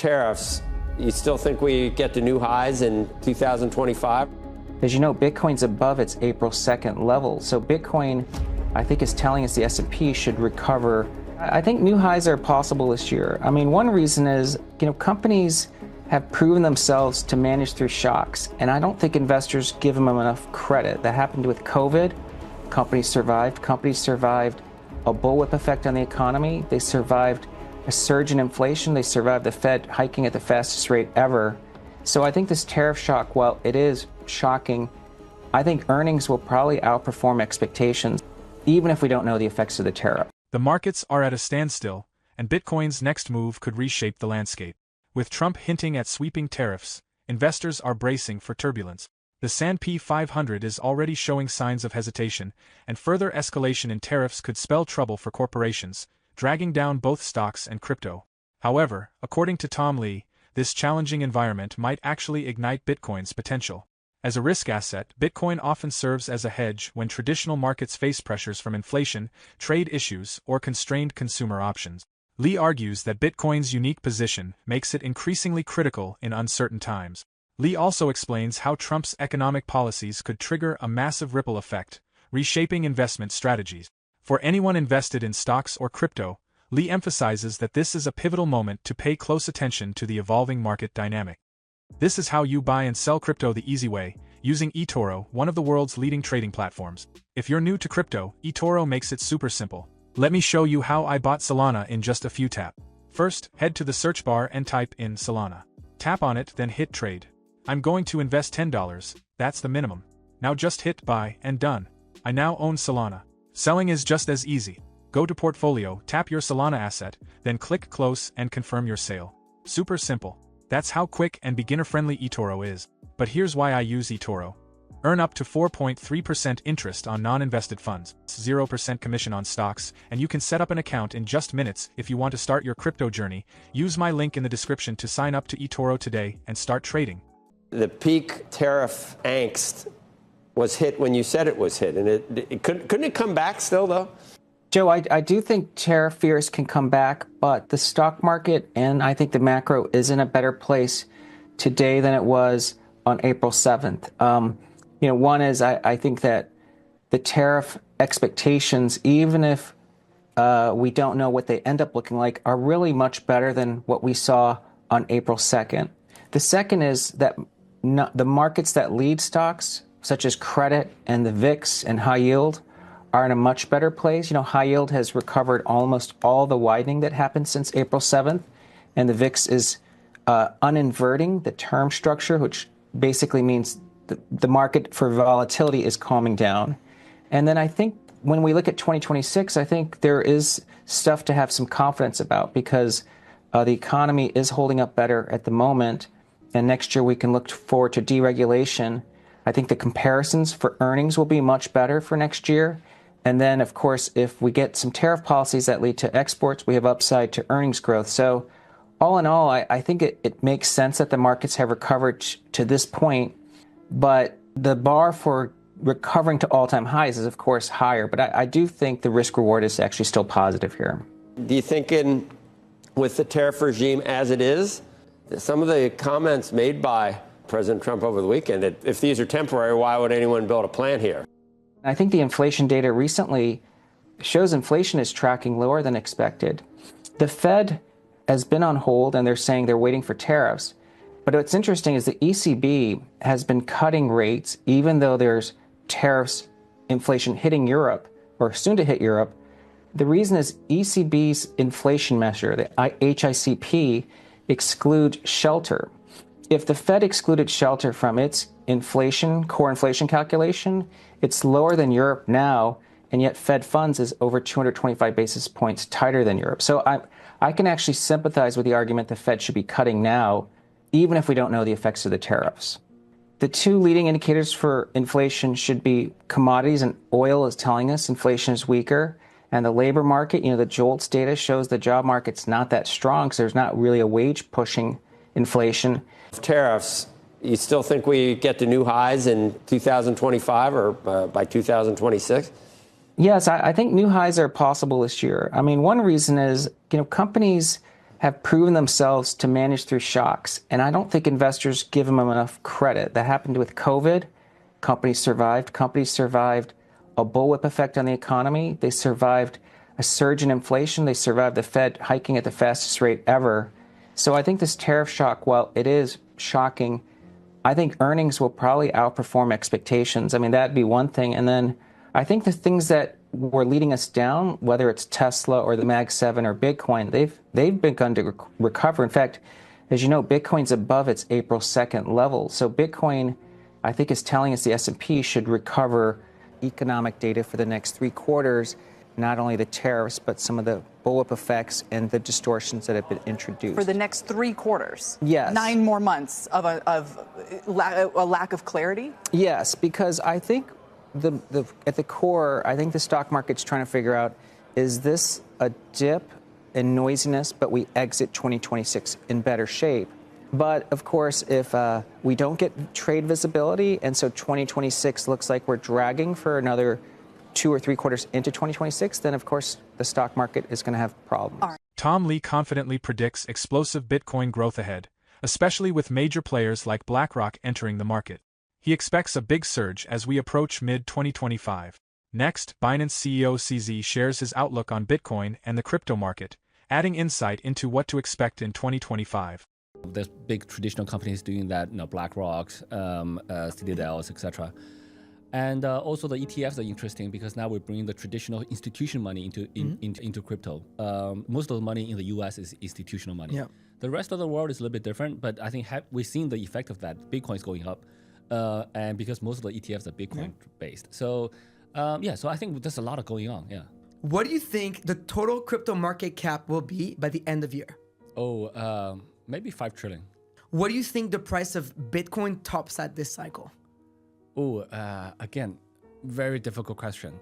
tariffs, you still think we get to new highs in 2025? As you know, Bitcoin's above its April 2nd level. So Bitcoin, I think, is telling us the S&P should recover. I think new highs are possible this year. I mean, one reason is, companies have proven themselves to manage through shocks, and I don't think investors give them enough credit. That happened with COVID. Companies survived. Companies survived a bullwhip effect on the economy. They survived a surge in inflation. They survived the Fed hiking at the fastest rate ever. So I think this tariff shock, while it is shocking, I think earnings will probably outperform expectations, even if we don't know the effects of the tariff. The markets are at a standstill, and Bitcoin's next move could reshape the landscape. With Trump hinting at sweeping tariffs, investors are bracing for turbulence. The S&P 500 is already showing signs of hesitation, and further escalation in tariffs could spell trouble for corporations, dragging down both stocks and crypto. However, according to Tom Lee, this challenging environment might actually ignite Bitcoin's potential. As a risk asset, Bitcoin often serves as a hedge when traditional markets face pressures from inflation, trade issues, or constrained consumer options. Lee argues that Bitcoin's unique position makes it increasingly critical in uncertain times. Lee also explains how Trump's economic policies could trigger a massive ripple effect, reshaping investment strategies. For anyone invested in stocks or crypto, Lee emphasizes that this is a pivotal moment to pay close attention to the evolving market dynamic. This is how you buy and sell crypto the easy way, using eToro, one of the world's leading trading platforms. If you're new to crypto, eToro makes it super simple. Let me show you how I bought Solana in just a few taps. First, head to the search bar and type in Solana. Tap on it, then hit trade. I'm going to invest $10, that's the minimum. Now just hit buy and done. I now own Solana. Selling is just as easy. Go to portfolio, tap your Solana asset, then click close and confirm your sale. Super simple. That's how quick and beginner-friendly eToro is. But here's why I use eToro. Earn up to 4.3% interest on non-invested funds, 0% commission on stocks, and you can set up an account in just minutes if you want to start your crypto journey. Use my link in the description to sign up to eToro today and start trading. The peak tariff angst was hit when you said it was hit, and couldn't it come back still, though? Joe, I do think tariff fears can come back, but the stock market and I think the macro is in a better place today than it was on April 7th. One is I think that the tariff expectations, even if we don't know what they end up looking like, are really much better than what we saw on April 2nd. The second is that the markets that lead stocks, such as credit and the VIX and high yield, are in a much better place. High yield has recovered almost all the widening that happened since April 7th, and the VIX is uninverting the term structure, which basically means the market for volatility is calming down. And then I think when we look at 2026, I think there is stuff to have some confidence about because the economy is holding up better at the moment. And next year we can look forward to deregulation. I think the comparisons for earnings will be much better for next year. And then, of course, if we get some tariff policies that lead to exports, we have upside to earnings growth. So all in all, I think it makes sense that the markets have recovered to this point. But the bar for recovering to all-time highs is, of course, higher. But I do think the risk-reward is actually still positive here. Do you think with the tariff regime as it is, some of the comments made by President Trump over the weekend, if these are temporary, why would anyone build a plant here? I think the inflation data recently shows inflation is tracking lower than expected. The Fed has been on hold, and they're saying they're waiting for tariffs. But what's interesting is the ECB has been cutting rates, even though there's tariffs, inflation hitting Europe, or soon to hit Europe. The reason is ECB's inflation measure, the HICP, exclude shelter. If the Fed excluded shelter from its core inflation calculation, it's lower than Europe now, and yet Fed funds is over 225 basis points tighter than Europe. So I can actually sympathize with the argument the Fed should be cutting now, even if we don't know the effects of the tariffs. The two leading indicators for inflation should be commodities, and oil is telling us inflation is weaker. And the labor market, the JOLTS data shows the job market's not that strong, so there's not really a wage pushing inflation. Tariffs, you still think we get to new highs in 2025 or by 2026? Yes, I think new highs are possible this year. I mean, one reason is, companies have proven themselves to manage through shocks. And I don't think investors give them enough credit. That happened with COVID. Companies survived. Companies survived a bullwhip effect on the economy. They survived a surge in inflation. They survived the Fed hiking at the fastest rate ever. So I think this tariff shock, while it is shocking, I think earnings will probably outperform expectations. I mean, that'd be one thing. And then I think the things that were leading us down, whether it's Tesla or the Mag 7 or Bitcoin, they've begun to recover. In fact, as you know, Bitcoin's above its April 2nd level. So Bitcoin, I think, is telling us the S&P should recover economic data for the next 3 quarters, not only the tariffs, but some of the bullwhip effects and the distortions that have been introduced. For the next 3 quarters? Yes. 9 more months of a lack of clarity? Yes, because I think at the core, I think the stock market's trying to figure out, is this a dip in noisiness, but we exit 2026 in better shape? But of course, if we don't get trade visibility, and so 2026 looks like we're dragging for another 2 or 3 quarters into 2026, then of course the stock market is going to have problems. Tom Lee confidently predicts explosive Bitcoin growth ahead, especially with major players like BlackRock entering the market. He expects a big surge as we approach mid-2025. Next, Binance CEO CZ shares his outlook on Bitcoin and the crypto market, adding insight into what to expect in 2025. There's big traditional companies doing that, BlackRock, Citadels, etc. And also the ETFs are interesting because now we're bringing the traditional institutional money into crypto. Most of the money in the US is institutional money. Yeah. The rest of the world is a little bit different, but I think we've seen the effect of that. Bitcoin's going up, and because most of the ETFs are Bitcoin based. So, so I think there's a lot of going on. Yeah. What do you think the total crypto market cap will be by the end of year? Maybe 5 trillion. What do you think the price of Bitcoin tops at this cycle? Again, very difficult question.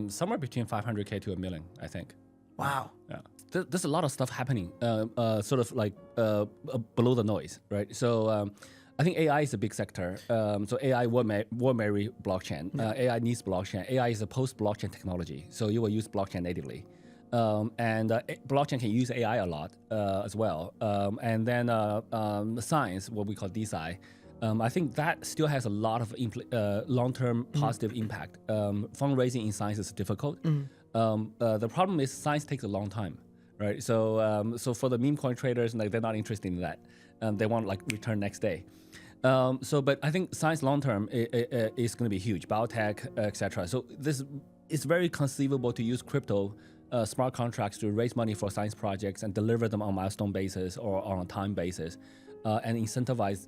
Somewhere between 500K to $1 million, I think. Wow. Yeah. There's a lot of stuff happening, sort of like below the noise, right? So I think AI is a big sector. So AI will marry blockchain. AI needs blockchain. AI is a post-blockchain technology, so you will use blockchain natively. And blockchain can use AI a lot as well. And then science, what we call DeSci, I think that still has a lot of long-term positive impact. Fundraising in science is difficult. The problem is science takes a long time, right? So so for the meme coin traders, they're not interested in that. They want return next day. But I think science long-term is going to be huge, biotech, etc. So it's very conceivable to use crypto smart contracts to raise money for science projects and deliver them on milestone basis or on a time basis, and incentivize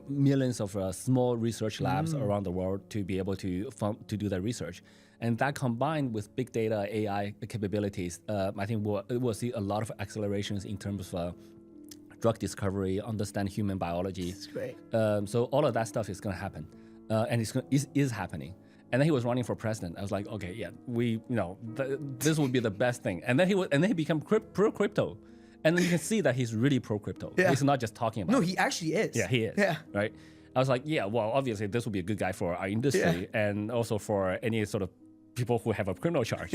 millions of small research labs around the world to be able to do their research. And that combined with big data, AI capabilities, I think we'll see a lot of accelerations in terms of drug discovery, understand human biology. That's great. So all of that stuff is going to happen, and it is happening. And then he was running for president. I was like, okay, yeah, this would be the best thing. And then he became pro crypto, and then you can see that he's really pro crypto. Yeah. He's not just talking about. No, it. he actually is. Yeah, he is. Yeah. Right. I was like, yeah, well, obviously this would be a good guy for our industry, and also for any sort of people who have a criminal charge,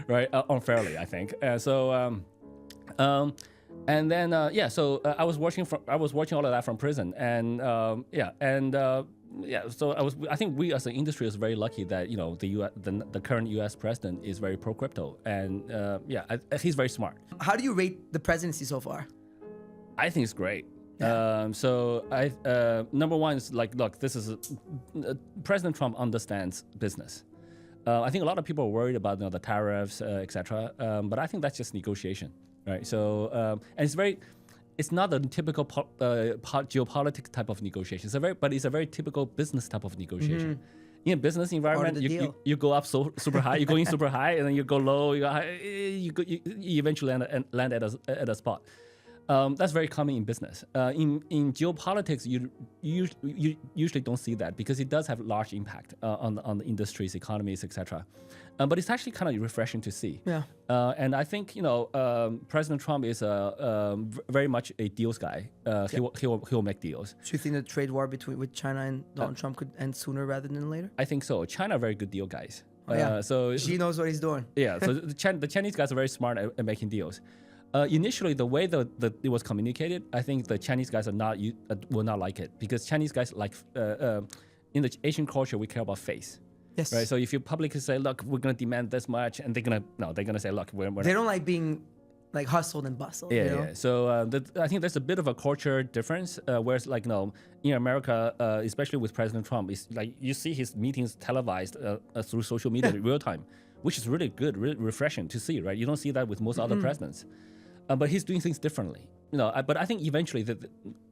right? Unfairly, I think. So I was watching all of that from prison, and I think we as an industry is very lucky that the current U.S. president is very pro crypto, and he's very smart. How do you rate the presidency so far? I think it's great. Yeah. Number one is look, this is President Trump understands business. I think a lot of people are worried about the tariffs, etc. But I think that's just negotiation, right? So and it's not a typical geopolitics type of negotiation. But it's a very typical business type of negotiation. In a business environment, you go up super high, you go in super high, and then you go low, you eventually land at a spot. That's very common in business. In geopolitics, you usually don't see that because it does have large impact on the industries, economies, etc. But it's actually kind of refreshing to see. Yeah. And I think President Trump is very much a deals guy. He will make deals. So you think the trade war with China and Donald Trump could end sooner rather than later? I think so. China are very good deal guys. So Xi knows what he's doing. Yeah. So the Chinese guys are very smart at making deals. Initially, the way that it was communicated, I think the Chinese guys will not like it, because Chinese guys like in the Asian culture we care about face. Yes. Right. So if you publicly say, "Look, we're going to demand this much," and they're going to say, "Look, we're They don't like being like hustled and bustled. Yeah, you know? yeah. So I think there's a bit of a culture difference. Whereas, like, in America, especially with President Trump, it's like you see his meetings televised through social media in real time, which is really good, really refreshing to see. Right? You don't see that with most other presidents, but he's doing things differently. But I think eventually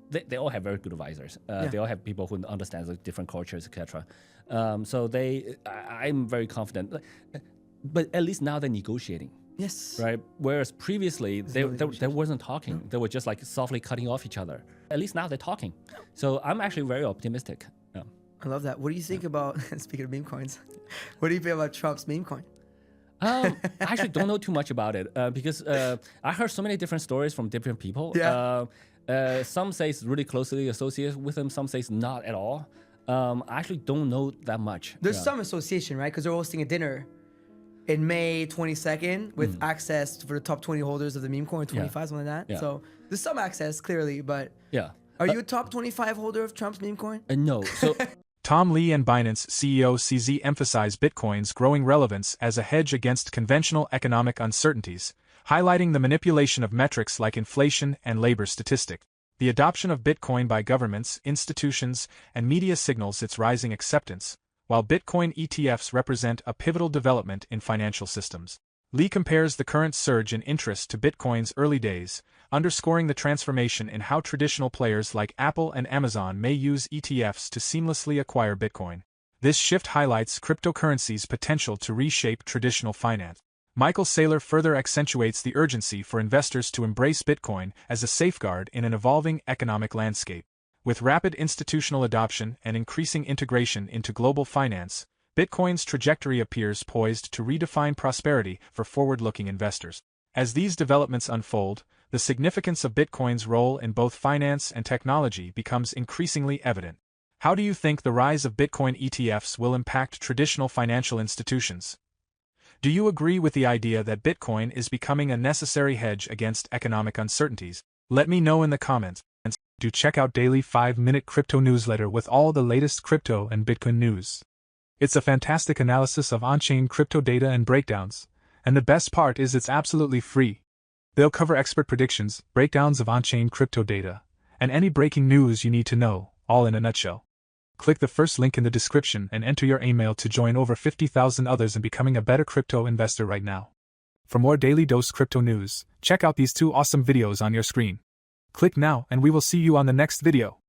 they all have very good advisors. They all have people who understand the different cultures, etc. So I'm very confident. But at least now they're negotiating. Yes. Right. Whereas previously they wasn't talking. They were just like softly cutting off each other. At least now they're talking. So I'm actually very optimistic. Yeah. I love that. What do you think about, speaking of meme coins, what do you think about Trump's meme coin? I actually don't know too much about it because I heard so many different stories from different people. Yeah. Some say it's really closely associated with them. Some say it's not at all. I actually don't know that much. There's some association, right? Because they're hosting a dinner in May 22nd with access for the top 20 holders of the meme coin, 25, something like that. Yeah. So there's some access, clearly, but yeah. Are you a top 25 holder of Trump's meme coin? No. So Tom Lee and Binance CEO CZ emphasize Bitcoin's growing relevance as a hedge against conventional economic uncertainties, highlighting the manipulation of metrics like inflation and labor statistics. The adoption of Bitcoin by governments, institutions, and media signals its rising acceptance, while Bitcoin ETFs represent a pivotal development in financial systems. Lee compares the current surge in interest to Bitcoin's early days, underscoring the transformation in how traditional players like Apple and Amazon may use ETFs to seamlessly acquire Bitcoin. This shift highlights cryptocurrency's potential to reshape traditional finance. Michael Saylor further accentuates the urgency for investors to embrace Bitcoin as a safeguard in an evolving economic landscape. With rapid institutional adoption and increasing integration into global finance, Bitcoin's trajectory appears poised to redefine prosperity for forward-looking investors. As these developments unfold, the significance of Bitcoin's role in both finance and technology becomes increasingly evident. How do you think the rise of Bitcoin ETFs will impact traditional financial institutions? Do you agree with the idea that Bitcoin is becoming a necessary hedge against economic uncertainties? Let me know in the comments. And do check out Daily 5-Minute Crypto Newsletter with all the latest crypto and Bitcoin news. It's a fantastic analysis of on-chain crypto data and breakdowns, and the best part is it's absolutely free. They'll cover expert predictions, breakdowns of on-chain crypto data, and any breaking news you need to know, all in a nutshell. Click the first link in the description and enter your email to join over 50,000 others in becoming a better crypto investor right now. For more Daily Dose Crypto news, check out these 2 awesome videos on your screen. Click now and we will see you on the next video.